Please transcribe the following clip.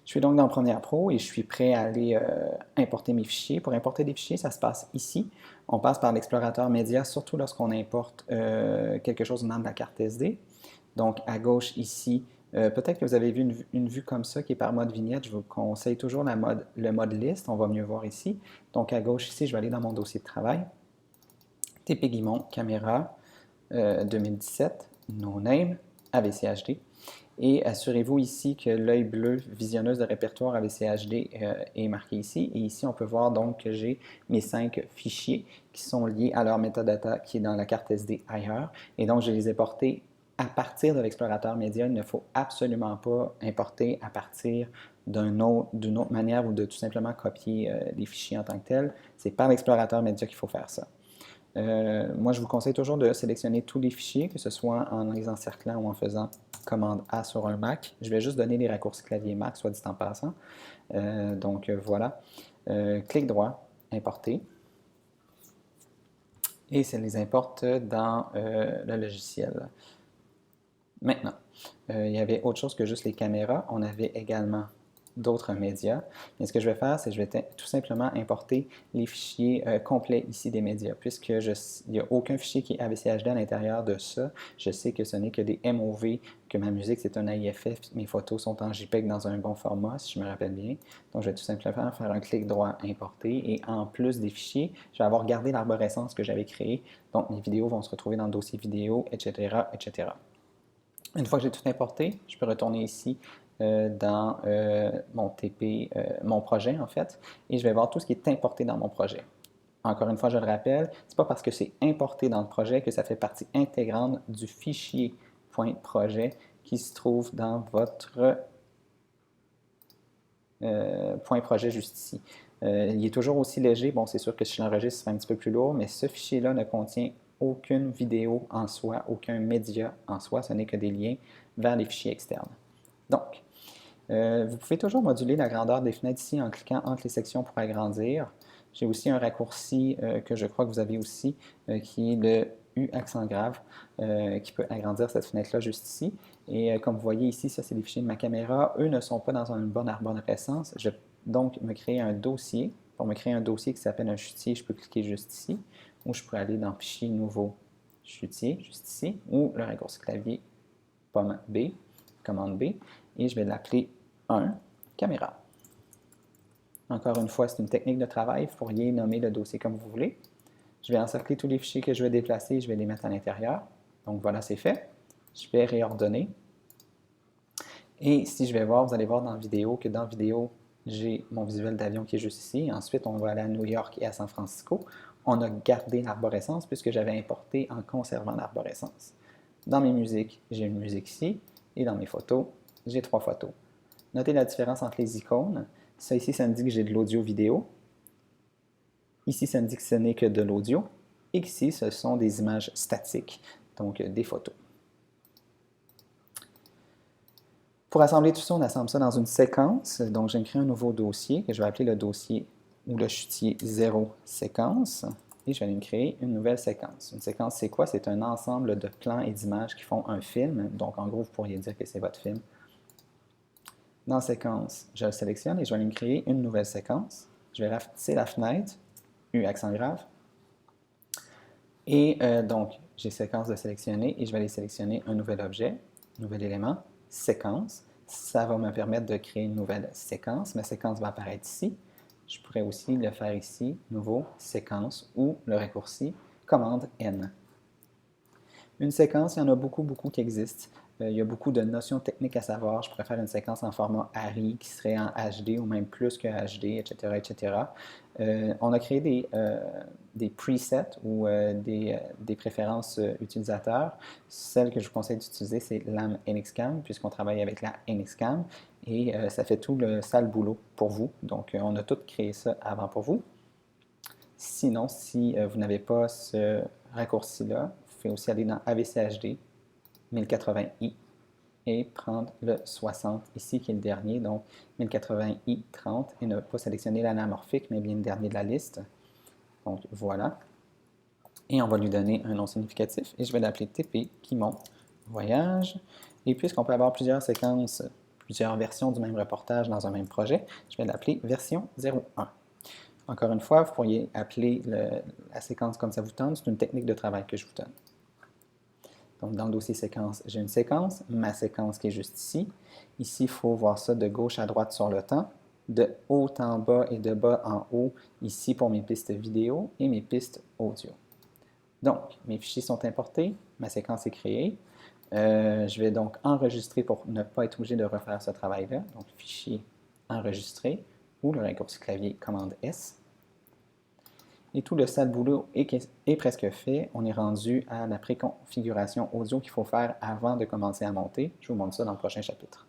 Je suis donc dans Premiere Pro et je suis prêt à aller importer mes fichiers. Pour importer des fichiers, ça se passe ici. On passe par l'explorateur média, surtout lorsqu'on importe quelque chose dans de la carte SD. Donc à gauche ici, peut-être que vous avez vu une vue comme ça qui est par mode vignette. Je vous conseille toujours le mode liste. On va mieux voir ici. Donc à gauche ici, je vais aller dans mon dossier de travail. TP Guimont, caméra 2017, no name, AVCHD. Et assurez-vous ici que l'œil bleu visionneuse de répertoire AVCHD est marqué ici. Et ici, on peut voir donc que j'ai mes 5 fichiers qui sont liés à leur metadata qui est dans la carte SD ailleurs. Et donc, je les ai portés à partir de l'explorateur média. Il ne faut absolument pas importer à partir d'une autre manière ou de tout simplement copier les fichiers en tant que tels. C'est par l'explorateur média qu'il faut faire ça. Moi, je vous conseille toujours de sélectionner tous les fichiers, que ce soit en les encerclant ou en faisant commande A sur un Mac. Je vais juste donner les raccourcis clavier Mac, soit dit en passant. Voilà. Clic droit, importer. Et ça les importe dans le logiciel. Maintenant, il y avait autre chose que juste les caméras. On avait également d'autres médias. Mais ce que je vais faire, c'est que je vais tout simplement importer les fichiers complets ici des médias. Puisqu'il n'y a aucun fichier qui est AVCHD à l'intérieur de ça, je sais que ce n'est que des MOV, que ma musique c'est un AIFF, mes photos sont en JPEG dans un bon format, si je me rappelle bien. Donc je vais tout simplement faire un clic droit importer et en plus des fichiers, je vais avoir gardé l'arborescence que j'avais créée. Donc mes vidéos vont se retrouver dans le dossier vidéo, etc., etc. Une fois que j'ai tout importé, je peux retourner ici dans mon TP, mon projet en fait, et je vais voir tout ce qui est importé dans mon projet. Encore une fois, je le rappelle, ce n'est pas parce que c'est importé dans le projet que ça fait partie intégrante du fichier .projet qui se trouve dans votre .projet juste ici. Il est toujours aussi léger. Bon, c'est sûr que si je l'enregistre, ce sera un petit peu plus lourd, mais ce fichier-là ne contient aucune vidéo en soi, aucun média en soi. Ce n'est que des liens vers les fichiers externes. Donc, vous pouvez toujours moduler la grandeur des fenêtres ici en cliquant entre les sections pour agrandir. J'ai aussi un raccourci que je crois que vous avez aussi, qui est le U accent grave, qui peut agrandir cette fenêtre-là juste ici. Et comme vous voyez ici, ça c'est les fichiers de ma caméra. Eux ne sont pas dans une bonne arborescence. Je vais donc me créer un dossier. Pour me créer un dossier qui s'appelle un chutier, je peux cliquer juste ici. Ou je pourrais aller dans Fichier, Nouveau, Chutier, juste ici. Ou le raccourci clavier, pomme B, commande B. Et je vais l'appeler 1, caméra. Encore une fois, c'est une technique de travail. Vous pourriez nommer le dossier comme vous voulez. Je vais encercler tous les fichiers que je vais déplacer et je vais les mettre à l'intérieur. Donc voilà, c'est fait. Je vais réordonner. Et si je vais voir, vous allez voir dans la vidéo que dans la vidéo, j'ai mon visuel d'avion qui est juste ici. Ensuite, on va aller à New York et à San Francisco. On a gardé l'arborescence puisque j'avais importé en conservant l'arborescence. Dans mes musiques, j'ai une musique ici. Et dans mes photos, j'ai 3 photos. Notez la différence entre les icônes. Ça ici, ça me dit que j'ai de l'audio-vidéo. Ici, ça me dit que ce n'est que de l'audio. Et ici, ce sont des images statiques, donc des photos. Pour assembler tout ça, on assemble ça dans une séquence. Donc, je vais créer un nouveau dossier que je vais appeler le dossier ou le chutier 0 séquence. Et je vais me créer une nouvelle séquence. Une séquence, c'est quoi? C'est un ensemble de plans et d'images qui font un film. Donc, en gros, vous pourriez dire que c'est votre film. Dans séquence, je le sélectionne et je vais me créer une nouvelle séquence. Je vais rapetisser la fenêtre, U accent grave. Et donc, j'ai séquence de sélectionner et je vais aller sélectionner un nouvel objet, nouvel élément, séquence. Ça va me permettre de créer une nouvelle séquence. Ma séquence va apparaître ici. Je pourrais aussi le faire ici, nouveau, séquence ou le raccourci, commande N. Une séquence, il y en a beaucoup qui existent. Il y a beaucoup de notions techniques à savoir. Je pourrais faire une séquence en format ARRI qui serait en HD ou même plus que HD, etc. etc. On a créé des presets ou des préférences utilisateurs. Celle que je vous conseille d'utiliser, c'est LAM NXCAM, puisqu'on travaille avec la NXCAM. Et ça fait tout le sale boulot pour vous. Donc, on a tout créé ça avant pour vous. Sinon, si vous n'avez pas ce raccourci-là, vous pouvez aussi aller dans AVCHD 1080i et prendre le 60 ici qui est le dernier, donc 1080i 30 et ne pas sélectionner l'anamorphique mais bien le dernier de la liste. Donc voilà. Et on va lui donner un nom significatif et je vais l'appeler TP Guimont Voyage. Et puisqu'on peut avoir plusieurs séquences plusieurs versions du même reportage dans un même projet, je vais l'appeler version 01. Encore une fois, vous pourriez appeler la séquence comme ça vous tente, c'est une technique de travail que je vous donne. Donc, dans le dossier séquence, j'ai une séquence, ma séquence qui est juste ici. Ici, il faut voir ça de gauche à droite sur le temps, de haut en bas et de bas en haut, ici pour mes pistes vidéo et mes pistes audio. Donc, mes fichiers sont importés, ma séquence est créée. Je vais donc enregistrer pour ne pas être obligé de refaire ce travail-là. Donc, fichier enregistré ou le raccourci clavier commande S. Et tout le sale boulot est presque fait. On est rendu à la préconfiguration audio qu'il faut faire avant de commencer à monter. Je vous montre ça dans le prochain chapitre.